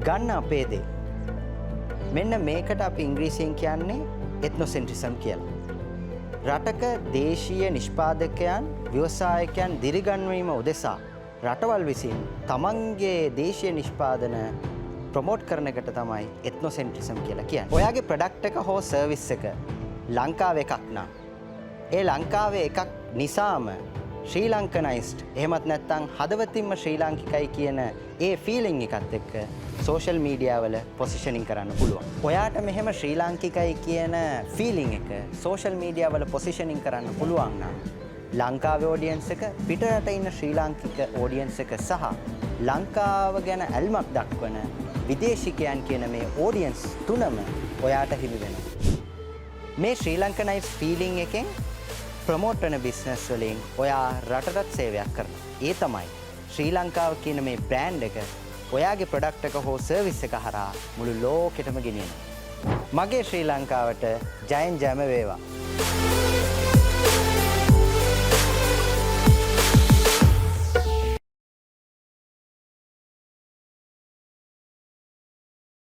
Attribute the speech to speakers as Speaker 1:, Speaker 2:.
Speaker 1: ගන්න අපේ දේ. මෙන්න මේකට අපි ඉංග්‍රීසියෙන් කියන්නේ එත්නොසෙන්ට්‍රිසම් කියලා. රටක දේශීය නිෂ්පාදකයන් ව්‍යවසායකයන් දිරිගන්වීම උදෙසා රටවල් විසින් තමන්ගේ දේශීය නිෂ්පාදන ප්‍රොමෝට් කරන එකට තමයි එත්නොසෙන්ට්‍රිසම් කියලා කියන්නේ. ඔයාගේ ප්‍රොඩක්ට් එක හෝ සර්විස් එක ලංකාවේ එකක් නම් ඒ ලංකාවේ එකක් නිසාම ශ්‍රී ලංකනයිස්ඩ් එහෙමත් නැත්නම් හදවතින්ම ශ්‍රී ලාංකිකයි කියන ඒ ෆීලිං එකත් එක්ක සෝෂල් මීඩියා වල පොසිෂනින් කරන්න පුළුවන්. ඔයාට මෙහෙම ශ්‍රී ලාංකිකයි කියන ෆීලිං එක සෝෂල් මීඩියා වල පොසිෂනින් කරන්න පුළුවන් නම් ලංකාවේ ඔඩියන්ස් එක පිටරට ඉන්න ශ්‍රී ලාංකික ඔඩියන්ස් එක සහ ලංකාව ගැන ඇල්මක් දක්වන විදේශිකයන් කියන මේ ඔඩියන්ස් තුනම ඔයාට හිමි වෙනවා. මේ ශ්‍රී ලංකනයිස් ෆීලිං එකෙන් ප්‍රොමෝට් වෙන බිස්නස් වලින් ඔයා රටටත් සේවයක් කරනවා. ඒ තමයි ශ්‍රී ලංකාව කියන මේ බ්‍රෑන්ඩ් එක ඔයාගේ ප්‍රොඩක්ට් එක හෝ සර්විස් එක හරහා මුළු ලෝකෙටම ගෙනියනවා. මගේ ශ්‍රී ලංකාවට ජයෙන් ජයම වේවා.